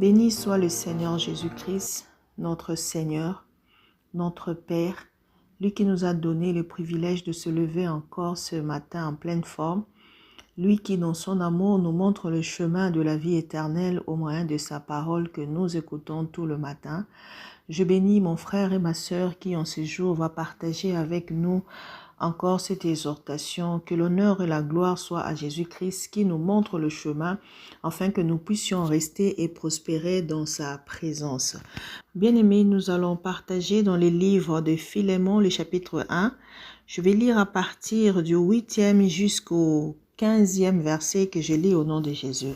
Béni soit le Seigneur Jésus-Christ, notre Seigneur, notre Père, lui qui nous a donné le privilège de se lever encore ce matin en pleine forme, lui qui dans son amour nous montre le chemin de la vie éternelle au moyen de sa parole que nous écoutons tout le matin. Je bénis mon frère et ma sœur qui en ce jour va partager avec nous encore cette exhortation, que l'honneur et la gloire soient à Jésus-Christ qui nous montre le chemin afin que nous puissions rester et prospérer dans sa présence. Bien-aimés, nous allons partager dans les livres de Philémon, le chapitre 1. Je vais lire à partir du 8e jusqu'au 15e verset que je lis au nom de Jésus.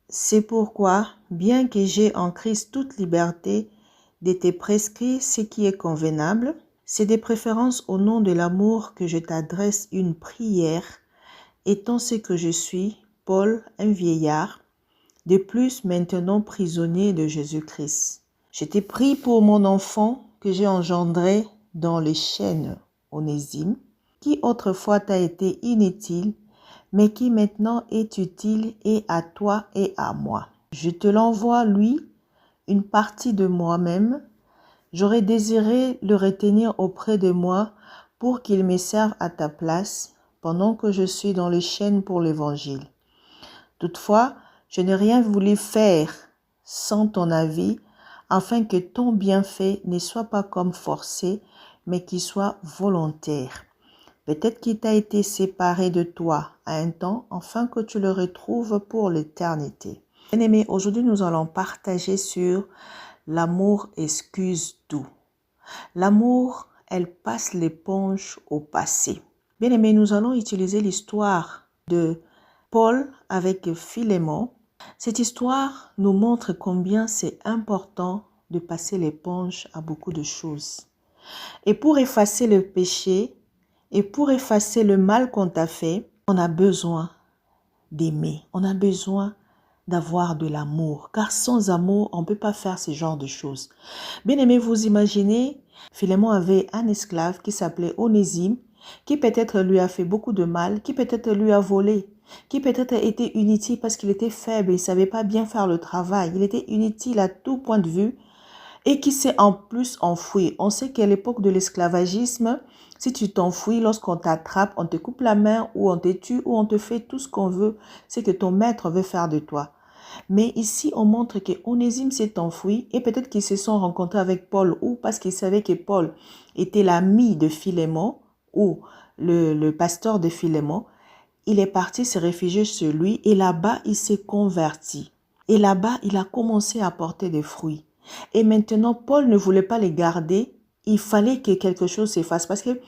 C'est pourquoi, bien que j'ai en Christ toute liberté, de te prescrire ce qui est convenable, c'est de préférence au nom de l'amour que je t'adresse une prière, étant ce que je suis, Paul, un vieillard, de plus maintenant prisonnier de Jésus-Christ. Je t'ai pris pour mon enfant que j'ai engendré dans les chaînes, Onésime, qui autrefois t'a été inutile, mais qui maintenant est utile et à toi et à moi. Je te l'envoie, lui, une partie de moi-même. J'aurais désiré le retenir auprès de moi pour qu'il me serve à ta place pendant que je suis dans les chaînes pour l'Évangile. Toutefois, je n'ai rien voulu faire sans ton avis, afin que ton bienfait ne soit pas comme forcé, mais qu'il soit volontaire. Peut-être qu'il t'a été séparé de toi à un temps, afin que tu le retrouves pour l'éternité. Bien-aimés, aujourd'hui nous allons partager sur l'amour excuse tout. L'amour, elle passe l'éponge au passé. Bien-aimés, nous allons utiliser l'histoire de Paul avec Philémon. Cette histoire nous montre combien c'est important de passer l'éponge à beaucoup de choses. Et pour effacer le péché et pour effacer le mal qu'on t'a fait, on a besoin d'aimer. On a besoin d'avoir de l'amour. Car sans amour, on ne peut pas faire ce genre de choses. Bien aimé, vous imaginez, Philémon avait un esclave qui s'appelait Onésime, qui peut-être lui a fait beaucoup de mal, qui peut-être lui a volé, qui peut-être était inutile parce qu'il était faible, il ne savait pas bien faire le travail, il était inutile à tout point de vue et qui s'est en plus enfoui. On sait qu'à l'époque de l'esclavagisme, si tu t'enfuis, lorsqu'on t'attrape, on te coupe la main ou on te tue ou on te fait tout ce qu'on veut, c'est que ton maître veut faire de toi. Mais ici, on montre que Onésime s'est enfoui et peut-être qu'ils se sont rencontrés avec Paul ou parce qu'ils savaient que Paul était l'ami de Philémon ou le pasteur de Philémon. Il est parti se réfugier chez lui et là-bas, il s'est converti. Et là-bas, il a commencé à porter des fruits. Et maintenant, Paul ne voulait pas les garder. Il fallait que quelque chose se fasse parce que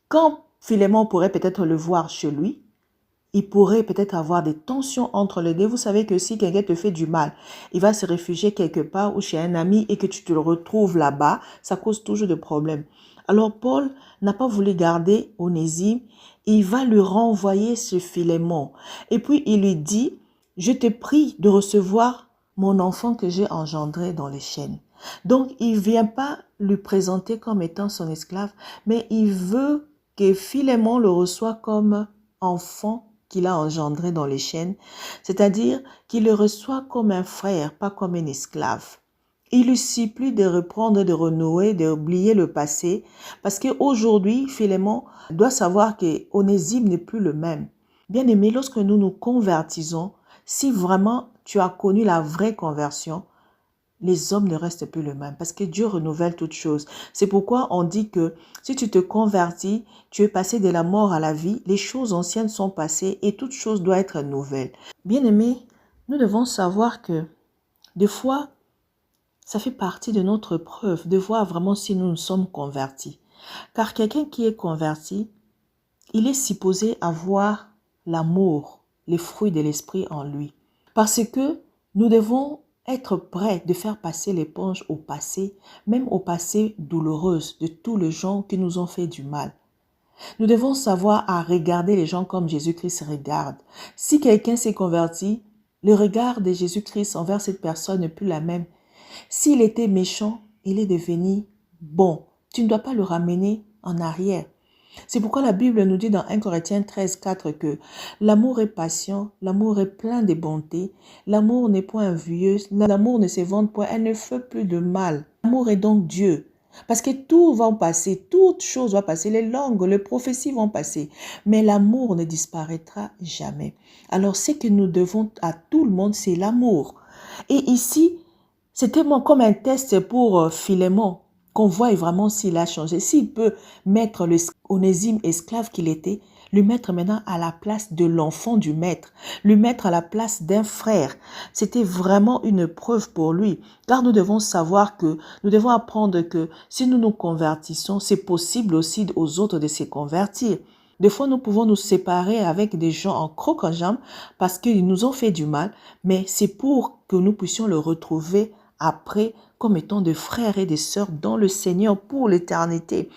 quand Philémon pourrait peut-être le voir chez lui, il pourrait peut-être avoir des tensions entre les deux. Vous savez que si quelqu'un te fait du mal, il va se réfugier quelque part ou chez un ami et que tu te le retrouves là-bas, ça cause toujours des problèmes. Alors Paul n'a pas voulu garder Onésime, il va lui renvoyer ce Philémon. Et puis il lui dit, je te prie de recevoir mon enfant que j'ai engendré dans les chaînes. Donc il ne vient pas lui présenter comme étant son esclave, mais il veut que Philémon le reçoive comme enfant qu'il a engendré dans les chaînes, c'est-à-dire qu'il le reçoit comme un frère, pas comme un esclave. Il lui supplie de reprendre, de renouer, d'oublier le passé, parce qu'aujourd'hui, Philémon doit savoir que Onésime n'est plus le même. Bien aimé, lorsque nous nous convertissons, si vraiment tu as connu la vraie conversion, les hommes ne restent plus le même parce que Dieu renouvelle toutes choses. C'est pourquoi on dit que si tu te convertis, tu es passé de la mort à la vie, les choses anciennes sont passées et toute chose doit être nouvelle. Bien-aimés, nous devons savoir que des fois, ça fait partie de notre preuve de voir vraiment si nous nous sommes convertis. Car quelqu'un qui est converti, il est supposé avoir l'amour, les fruits de l'esprit en lui. Parce que nous devons être prêts de faire passer l'éponge au passé, même au passé douloureux de tous les gens qui nous ont fait du mal. Nous devons savoir à regarder les gens comme Jésus-Christ regarde. Si quelqu'un s'est converti, le regard de Jésus-Christ envers cette personne n'est plus la même. S'il était méchant, il est devenu bon. Tu ne dois pas le ramener en arrière. C'est pourquoi la Bible nous dit dans 1 Corinthiens 13, 4 que l'amour est patient, l'amour est plein de bonté, l'amour n'est point envieux, l'amour ne se vante point, elle ne fait plus de mal. L'amour est donc Dieu. Parce que tout va passer, toute chose va passer, les langues, les prophéties vont passer, mais l'amour ne disparaîtra jamais. Alors ce que nous devons à tout le monde, c'est l'amour. Et ici, c'était comme un test pour Philémon, qu'on voit vraiment s'il a changé. S'il peut mettre Onésime esclave qu'il était, lui mettre maintenant à la place de l'enfant du maître, lui mettre à la place d'un frère. C'était vraiment une preuve pour lui. Car nous devons savoir que, nous devons apprendre que si nous nous convertissons, c'est possible aussi aux autres de se convertir. Des fois, nous pouvons nous séparer avec des gens en croc en jambe parce qu'ils nous ont fait du mal, mais c'est pour que nous puissions le retrouver après comme étant des frères et des sœurs dans le Seigneur pour l'éternité.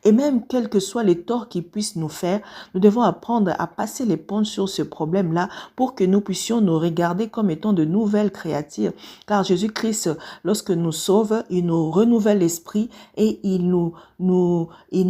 Et même quels que soient les torts qu'ils puissent nous faire, nous devons apprendre à passer l'éponge sur ce problème-là pour que nous puissions nous regarder comme étant de nouvelles créatures. Car Jésus-Christ, lorsque nous sauve, il nous renouvelle l'esprit et il nous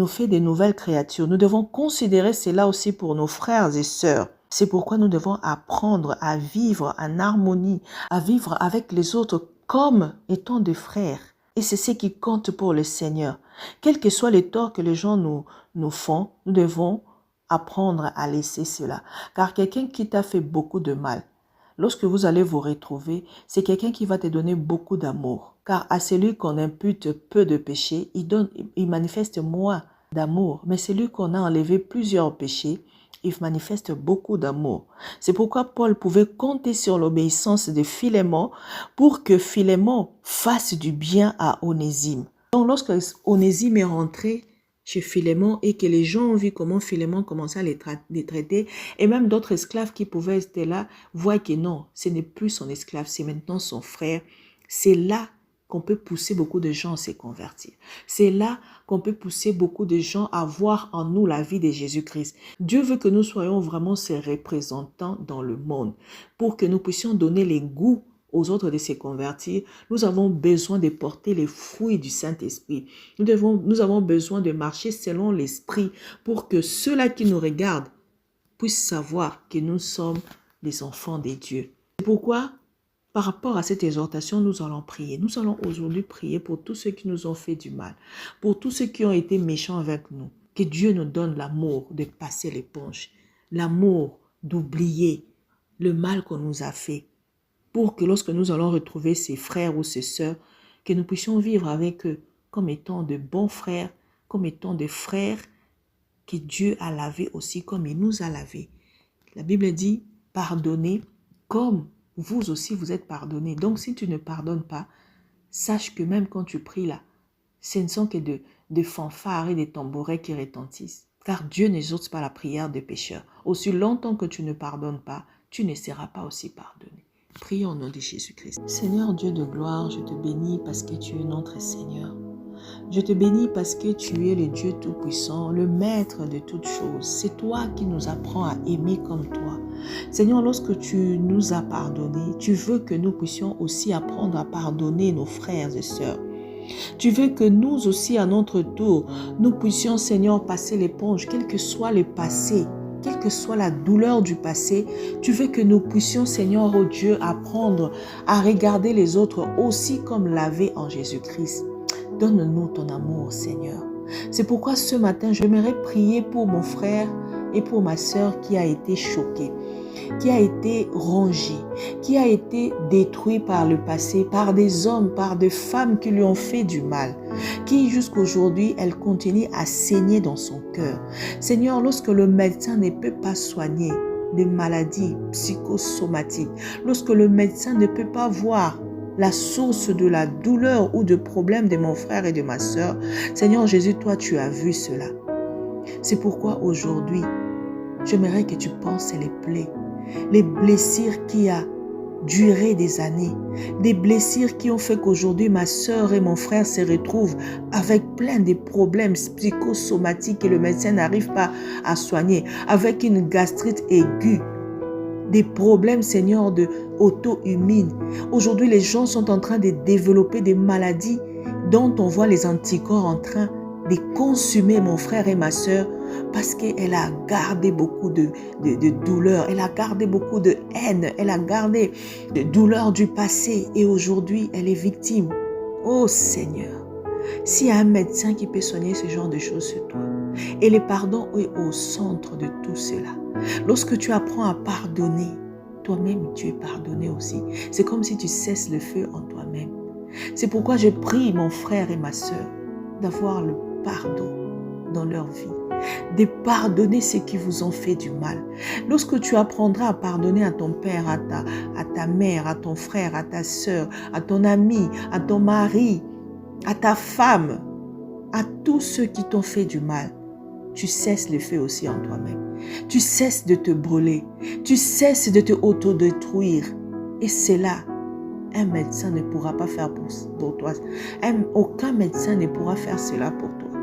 fait des nouvelles créatures. Nous devons considérer cela aussi pour nos frères et sœurs. C'est pourquoi nous devons apprendre à vivre en harmonie, à vivre avec les autres comme étant des frères. Et c'est ce qui compte pour le Seigneur. Quels que soient les torts que les gens nous font, nous devons apprendre à laisser cela. Car quelqu'un qui t'a fait beaucoup de mal, lorsque vous allez vous retrouver, c'est quelqu'un qui va te donner beaucoup d'amour. Car à celui qu'on impute peu de péchés, il manifeste moins d'amour. Mais celui qu'on a enlevé plusieurs péchés, il manifeste beaucoup d'amour. C'est pourquoi Paul pouvait compter sur l'obéissance de Philémon pour que Philémon fasse du bien à Onésime. Donc lorsque Onésime est rentré chez Philémon et que les gens ont vu comment Philémon commençait à les traiter, et même d'autres esclaves qui pouvaient être là, voient que non, ce n'est plus son esclave, c'est maintenant son frère. C'est là qu'on peut pousser beaucoup de gens à se convertir. C'est là qu'on peut pousser beaucoup de gens à voir en nous la vie de Jésus-Christ. Dieu veut que nous soyons vraiment ses représentants dans le monde pour que nous puissions donner les goûts aux autres de se convertir. Nous avons besoin de porter les fruits du Saint-Esprit. Nous avons besoin de marcher selon l'Esprit pour que ceux-là qui nous regardent puissent savoir que nous sommes les enfants de Dieu. C'est pourquoi par rapport à cette exhortation, nous allons prier. Nous allons aujourd'hui prier pour tous ceux qui nous ont fait du mal, pour tous ceux qui ont été méchants avec nous. Que Dieu nous donne l'amour de passer l'éponge, l'amour d'oublier le mal qu'on nous a fait, pour que lorsque nous allons retrouver ces frères ou ces sœurs, que nous puissions vivre avec eux comme étant de bons frères, comme étant des frères que Dieu a lavés aussi comme il nous a lavés. La Bible dit, pardonnez comme vous aussi vous êtes pardonnés. Donc si tu ne pardonnes pas, sache que même quand tu pries là, ce ne sont que de fanfares et des tambourets qui retentissent. Car Dieu n'exauce pas la prière des pécheurs. Aussi longtemps que tu ne pardonnes pas, tu ne seras pas aussi pardonné. Prions au nom de Jésus-Christ. Seigneur Dieu de gloire, je te bénis parce que tu es notre Seigneur. Je te bénis parce que tu es le Dieu Tout-Puissant, le Maître de toutes choses. C'est toi qui nous apprends à aimer comme toi. Seigneur, lorsque tu nous as pardonné, tu veux que nous puissions aussi apprendre à pardonner nos frères et sœurs. Tu veux que nous aussi, à notre tour, nous puissions, Seigneur, passer l'éponge, quel que soit le passé, quelle que soit la douleur du passé. Tu veux que nous puissions, Seigneur, oh Dieu, apprendre à regarder les autres aussi comme lavés en Jésus-Christ. Donne-nous ton amour, Seigneur. C'est pourquoi ce matin, j'aimerais prier pour mon frère et pour ma sœur qui a été choquée, qui a été rongée, qui a été détruit par le passé, par des hommes, par des femmes qui lui ont fait du mal, qui jusqu'aujourd'hui, elle continue à saigner dans son cœur. Seigneur, lorsque le médecin ne peut pas soigner des maladies psychosomatiques, lorsque le médecin ne peut pas voir la source de la douleur ou de problème de mon frère et de ma sœur, Seigneur Jésus, toi, tu as vu cela. C'est pourquoi aujourd'hui, j'aimerais que tu penses les plaies, les blessures qui a duré des années, des blessures qui ont fait qu'aujourd'hui ma sœur et mon frère se retrouvent avec plein de problèmes psychosomatiques que le médecin n'arrive pas à soigner, avec une gastrite aiguë, des problèmes, Seigneur, de auto-immune. Aujourd'hui, les gens sont en train de développer des maladies dont on voit les anticorps en train de consumer mon frère et ma sœur. parce qu'elle a gardé beaucoup de douleur, elle a gardé beaucoup de haine, elle a gardé de douleurs du passé et aujourd'hui elle est victime. Oh Seigneur, s'il y a un médecin qui peut soigner ce genre de choses, c'est toi. Et le pardon est au centre de tout cela. Lorsque tu apprends à pardonner, toi-même tu es pardonné aussi. C'est comme si tu cesses le feu en toi-même. C'est pourquoi je prie mon frère et ma soeur d'avoir le pardon dans leur vie, de pardonner ceux qui vous ont fait du mal. Lorsque tu apprendras à pardonner à ton père, à ta mère, à ton frère, à ta soeur, à ton ami, à ton mari, à ta femme, à tous ceux qui t'ont fait du mal, tu cesses le feu aussi en toi-même. Tu cesses de te brûler. Tu cesses de te autodétruire. Et c'est là, un médecin ne pourra pas faire pour toi. Aucun médecin ne pourra faire cela pour toi.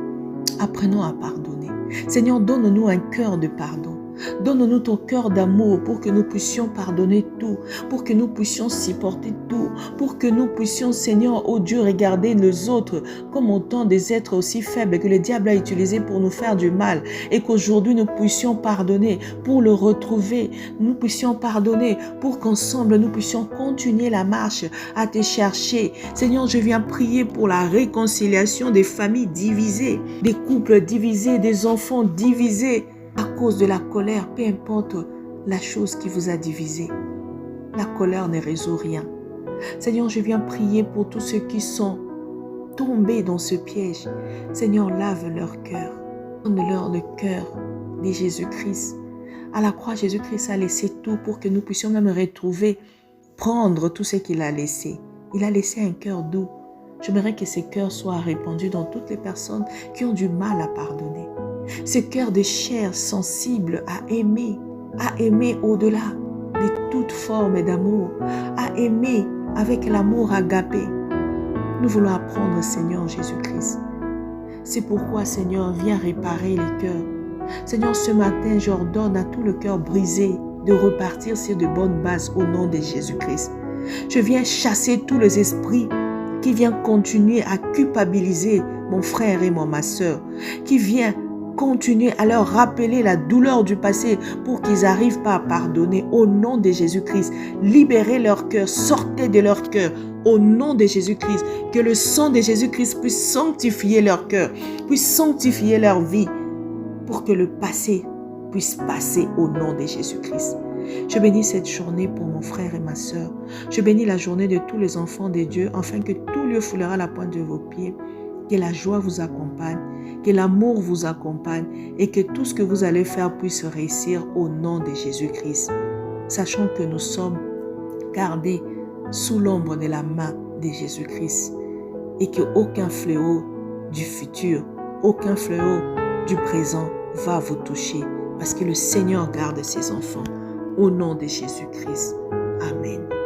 Apprenons à pardonner. Seigneur, donne-nous un cœur de pardon. Donne-nous ton cœur d'amour pour que nous puissions pardonner tout, pour que nous puissions supporter tout, pour que nous puissions, Seigneur, oh Dieu, regarder les autres comme autant des êtres aussi faibles que le diable a utilisés pour nous faire du mal et qu'aujourd'hui nous puissions pardonner pour le retrouver, nous puissions pardonner pour qu'ensemble nous puissions continuer la marche à te chercher. Seigneur, je viens prier pour la réconciliation des familles divisées, des couples divisés, des enfants divisés, à cause de la colère, peu importe la chose qui vous a divisé. La colère ne résout rien. Seigneur, je viens prier pour tous ceux qui sont tombés dans ce piège. Seigneur, lave leur cœur. Donne-leur le cœur de Jésus-Christ. À la croix, Jésus-Christ a laissé tout pour que nous puissions même retrouver, prendre tout ce qu'il a laissé. Il a laissé un cœur doux. J'aimerais que ce cœur soit répandu dans toutes les personnes qui ont du mal à pardonner. Ce cœur de chair sensible à aimer au-delà de toute forme d'amour, à aimer avec l'amour agapé. Nous voulons apprendre, Seigneur Jésus-Christ. C'est pourquoi, Seigneur, viens réparer les cœurs. Seigneur, ce matin, j'ordonne à tout le cœur brisé de repartir sur de bonnes bases au nom de Jésus-Christ. Je viens chasser tous les esprits qui viennent continuer à culpabiliser mon frère et ma soeur, qui viennent continuer à leur rappeler la douleur du passé pour qu'ils n'arrivent pas à pardonner au nom de Jésus-Christ. Libérez leur cœur, sortez de leur cœur au nom de Jésus-Christ. Que le sang de Jésus-Christ puisse sanctifier leur cœur, puisse sanctifier leur vie pour que le passé puisse passer au nom de Jésus-Christ. Je bénis cette journée pour mon frère et ma soeur. Je bénis la journée de tous les enfants de Dieu afin que tout lieu foulera la pointe de vos pieds. Que la joie vous accompagne, que l'amour vous accompagne et que tout ce que vous allez faire puisse réussir au nom de Jésus-Christ. Sachant que nous sommes gardés sous l'ombre de la main de Jésus-Christ et qu'aucun fléau du futur, aucun fléau du présent va vous toucher parce que le Seigneur garde ses enfants. Au nom de Jésus-Christ. Amen.